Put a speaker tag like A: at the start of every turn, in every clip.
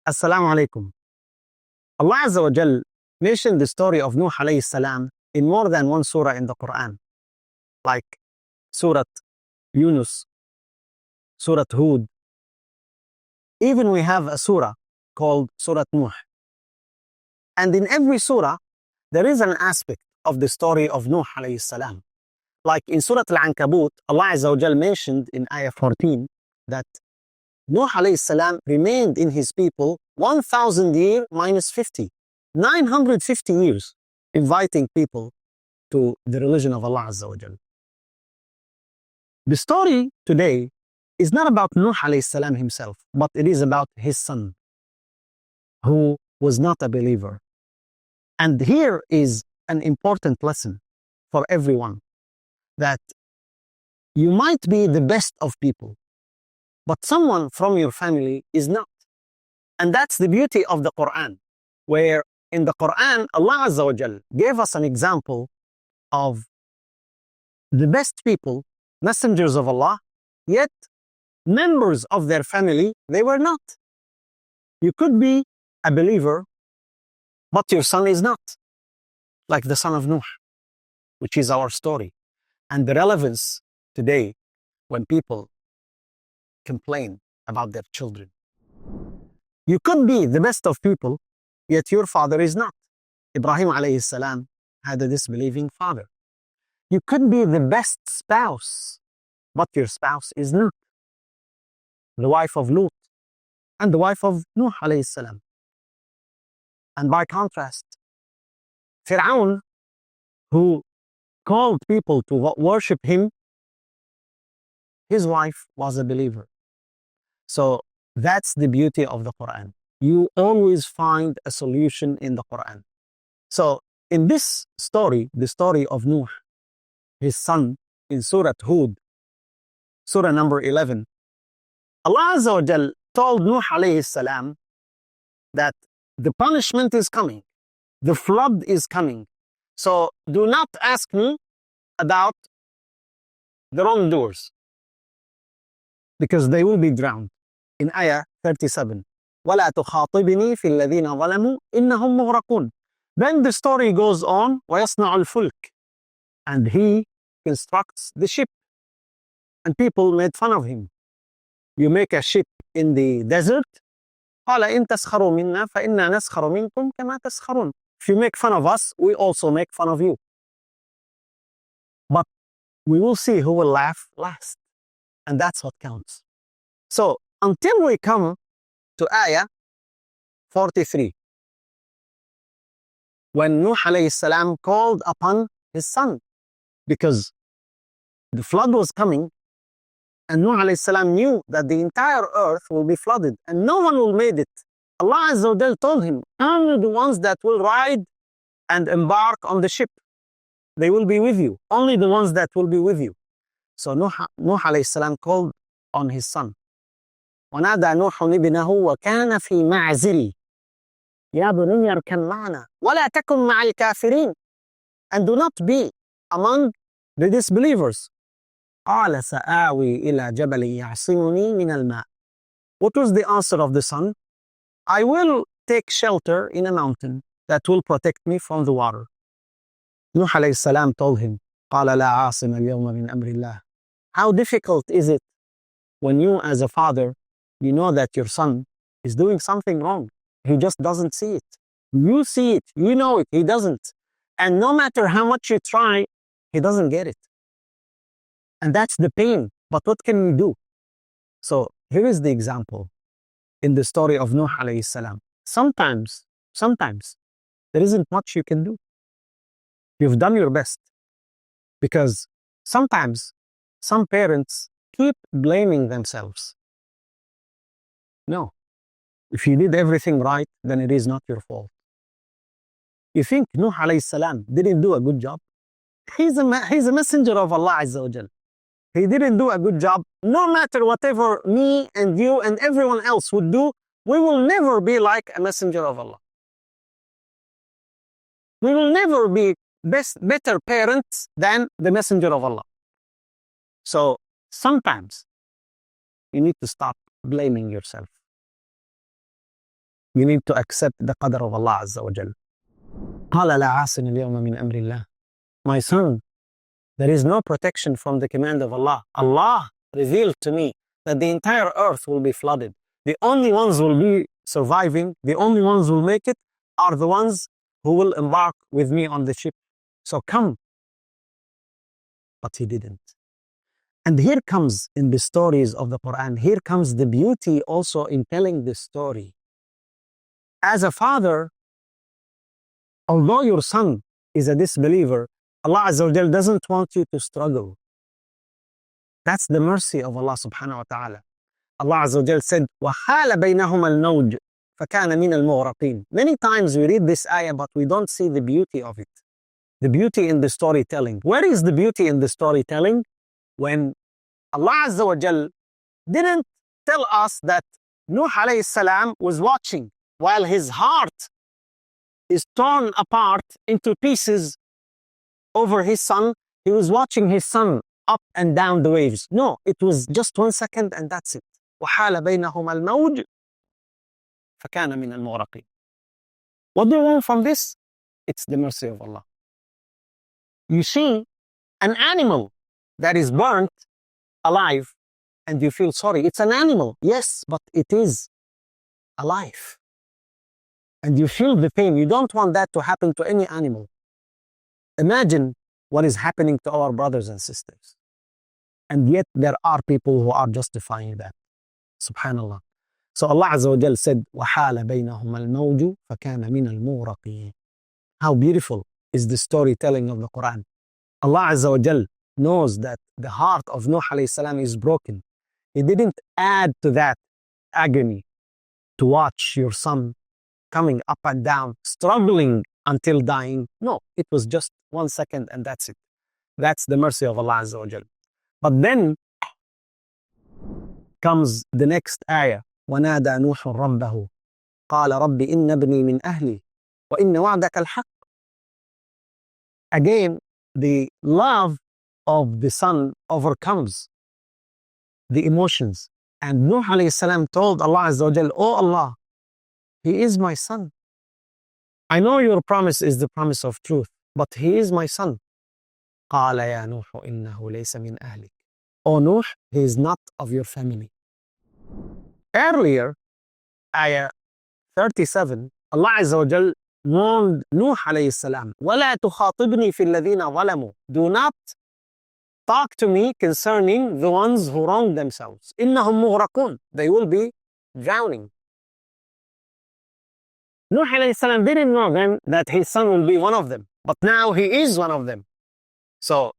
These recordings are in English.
A: Assalamu alaikum. Allah Azza wa Jal mentioned the story of Nuh alayhi salam in more than one surah in the Quran, like Surah Yunus, Surah Hud. Even we have a surah called Surah Nuh. And in every surah, there is an aspect of the story of Nuh alayhi salam. Like in Surah Al-Ankabut, Allah Azza wa Jal mentioned in Ayah 14 that Nuh alayhi salam remained in his people 1,000 years minus 50, 950 years, inviting people to the religion of Allah Azza wa Jal. The story today is not about Nuh alayhi salam himself, but it is about his son, who was not a believer. And here is an important lesson for everyone, that you might be the best of people, but someone from your family is not. And that's the beauty of the Quran, where in the Quran, Allah Azza wa Jal gave us an example of the best people, messengers of Allah, yet members of their family, they were not. You could be a believer, but your son is not, like the son of Nuh, which is our story. And the relevance today when people complain about their children. You could be the best of people, yet your father is not. Ibrahim alayhi salam had a disbelieving father. You could be the best spouse, but your spouse is not. The wife of Lut and the wife of Nuh alayhi salam. And by contrast, Fir'aun, who called people to worship him, his wife was a believer. So that's the beauty of the Quran. You always find a solution in the Quran. So in this story, the story of Nuh, his son, in Surah Hud, Surah number 11, Allah Azza wa Jal told Nuh alayhi salam that the punishment is coming, the flood is coming. So do not ask me about the wrongdoers, because they will be drowned. In Ayah 37, وَلَا تُخَاطِبْنِي فِي الَّذِينَ ظَلَمُوا إِنَّهُمْ مُغْرَقُونَ. Then the story goes on, وَيَصْنَعُ الْفُلْكِ, and he constructs the ship. And people made fun of him. You make a ship in the desert, قَالَ إِن تَسْخَرُوا مِنَّا فَإِنَّا نَسْخَرُ مِنْكُمْ كَمَا تَسْخَرُونَ. If you make fun of us, we also make fun of you. But we will see who will laugh last. And that's what counts. So until we come to Ayah 43, when Nuh alayhi salam called upon his son, because the flood was coming, and Nuh alayhi salam knew that the entire earth will be flooded and no one will make it. Allah Azza wa Jal told him, only the ones that will ride and embark on the ship, they will be with you. Only the ones that will be with you. So Nuh alayhi salam called on his son. ونادى نوح ابنه وكان في معزل يا بني اركب معنا ولا تكن مع الكافرين, and do not be among the disbelievers. قال سآوي إلى جبل يعصمني من الماء. What was the answer of the son? I will take shelter in a mountain that will protect me from the water. Nuh alayhi salam told him, قال لا عاصم اليوم من أمر الله. How difficult is it when you as a father, you know that your son is doing something wrong. He just doesn't see it. You see it, you know it, he doesn't. And no matter how much you try, he doesn't get it. And that's the pain. But what can we do? So here is the example in the story of Nuh alayhi salam. Sometimes, there isn't much you can do. You've done your best. Because sometimes some parents keep blaming themselves. No. If you did everything right, then it is not your fault. You think Nuh alayhi salam didn't do a good job? He's a messenger of Allah Azza wa Jal. He didn't do a good job. No matter whatever me and you and everyone else would do, we will never be like a messenger of Allah. We will never be better parents than the messenger of Allah. So sometimes you need to stop blaming yourself. You need to accept the Qadr of Allah Azza wa Jal. قال لا عاصم اليوم من أمر الله. My son, there is no protection from the command of Allah. Allah revealed to me that the entire earth will be flooded. The only ones who will be surviving, the only ones who will make it, are the ones who will embark with me on the ship. So come. But he didn't. And here comes, in the stories of the Quran, here comes the beauty also in telling this story. As a father, although your son is a disbeliever, Allah Azza wa Jal doesn't want you to struggle. That's the mercy of Allah subhanahu wa ta'ala. Allah Azza wa Jal said, وَحَالَ بَيْنَهُمَا الْمَوْجُ فَكَانَ مِنَ الْمُغْرَقِينَ. Many times we read this ayah, but we don't see the beauty of it. The beauty in the storytelling. Where is the beauty in the storytelling? When Allah Azza wa Jal didn't tell us that Nuh alayhi salam was watching while his heart is torn apart into pieces over his son. He was watching his son up and down the waves. No, it was just 1 second and that's it. وَحَالَ بَيْنَهُمَا الْمَوْجُ فَكَانَ مِنَ الْمُغْرَقِينَ. What do you want from this? It's the mercy of Allah. You see an animal that is burnt alive and you feel sorry. It's an animal, yes, but it is alive. And you feel the pain. You don't want that to happen to any animal. Imagine what is happening to our brothers and sisters. And yet there are people who are justifying that. Subhanallah. So Allah Azza wa Jal said, وَحَالَ بَيْنَهُمَا الْمَوْجُ فَكَانَ مِنَ الْمُغْرَقِينَ. How beautiful is the storytelling of the Quran. Allah Azza wa Jal knows that the heart of Nuh alayhi salam is broken. He didn't add to that agony to watch your son coming up and down, struggling until dying. No, it was just 1 second and that's it. That's the mercy of Allah Azza wa Jal. But then comes the next ayah. وَنَادَى نُوحٌ رَبَّهُ قَالَ رَبِّ إِنَّ ابْنِي مِنْ أَهْلِي وَإِنَّ وَعْدَكَ الْحَقِّ. Again, the love of the son overcomes the emotions. And Nuh alayhi salam told Allah Azza wa Jal, Oh Allah, he is my son. I know your promise is the promise of truth, but he is my son. قَالَ يَا نُوحُ إِنَّهُ لَيْسَ مِنْ أَهْلِكَ. Oh Nuh, he is not of your family. Earlier, ayah 37, Allah Azza wa Jal warned Nuh alayhi salam, وَلَا تُخَاطِبْنِي فِي الَّذِينَ ظَلَمُوا. Do not talk to me concerning the ones who wrong themselves. إِنَّهُمْ مُغْرَقُونَ. They will be drowning. Nuh alayhi salam didn't know then that his son will be one of them, but now he is one of them. So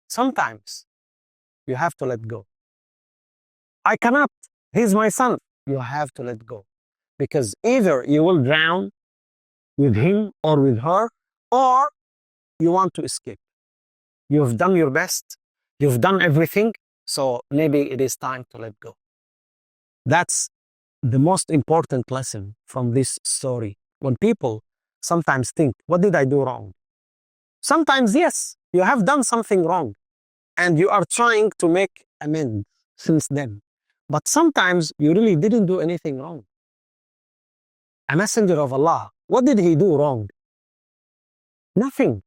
A: sometimes you have to let go. I cannot. He's my son. You have to let go. Because either you will drown with him or with her, or you want to escape. You've done your best. You've done everything. So maybe it is time to let go. That's the most important lesson from this story. When people sometimes think, what did I do wrong? Sometimes, yes, you have done something wrong and you are trying to make amends since then. But sometimes you really didn't do anything wrong. A messenger of Allah, what did he do wrong? Nothing.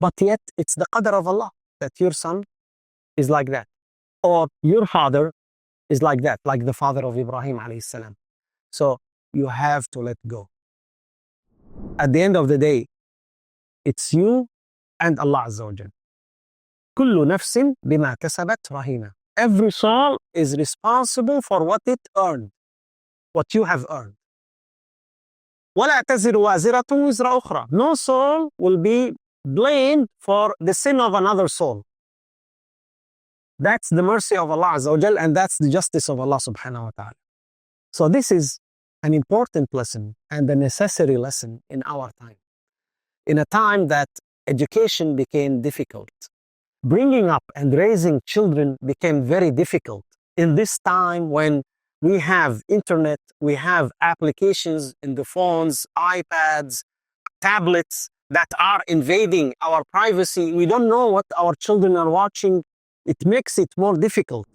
A: But yet it's the qadr of Allah that your son is like that. Or your father is like that, like the father of Ibrahim alayhi salam. So you have to let go. At the end of the day, it's you and Allah Azza wa Jal. كل نفس بما كسبت رهينة. Every soul is responsible for what it earned, what you have earned. ولا تزر وازرة وزر أخرى. No soul will be blamed for the sin of another soul. That's the mercy of Allah Azza wa Jal, and that's the justice of Allah subhanahu wa ta'ala. So this is an important lesson and a necessary lesson in our time. In a time that education became difficult, bringing up and raising children became very difficult. In this time when we have internet, we have applications in the phones, iPads, tablets that are invading our privacy. We don't know what our children are watching. It makes it more difficult.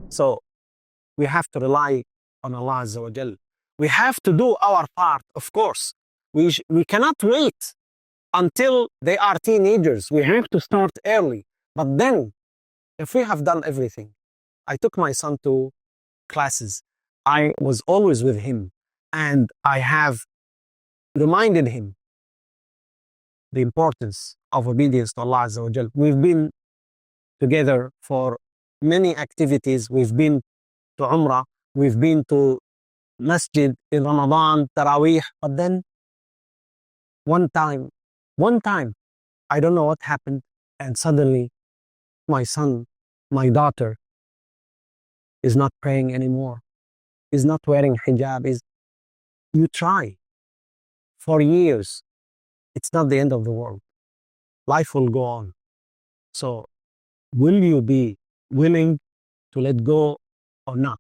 A: So we have to rely on Allah Azza wa Jal. We have to do our part, of course. We cannot wait until they are teenagers. We have to start early. But then, if we have done everything, I took my son to classes. I was always with him, and I have reminded him the importance of obedience to Allah Azza wa Jal. We've been together for many activities. We've been to Umrah, we've been to Masjid in Ramadan, Taraweeh, but then one time, I don't know what happened, and suddenly my son, my daughter, is not praying anymore, is not wearing hijab. You try for years, it's not the end of the world. Life will go on. So, will you be willing to let go or not?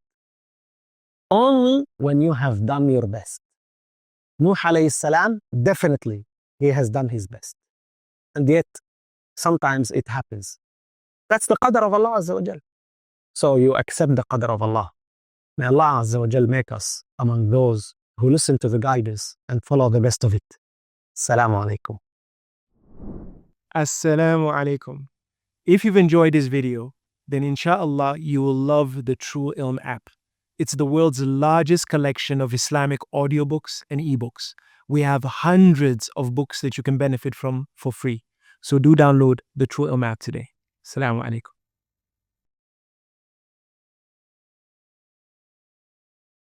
A: Only when you have done your best. Nuh alayhi salam, definitely, he has done his best. And yet, sometimes it happens. That's the qadr of Allah Azza wa Jal. So you accept the qadr of Allah. May Allah Azza wa Jal make us among those who listen to the guidance and follow the best of it. Assalamu alaikum.
B: Assalamu alaikum. If you've enjoyed this video, then inshallah you will love the True Ilm app. It's the world's largest collection of Islamic audiobooks and ebooks. We have hundreds of books that you can benefit from for free. So do download the True Ilm app today. Assalamu alaikum.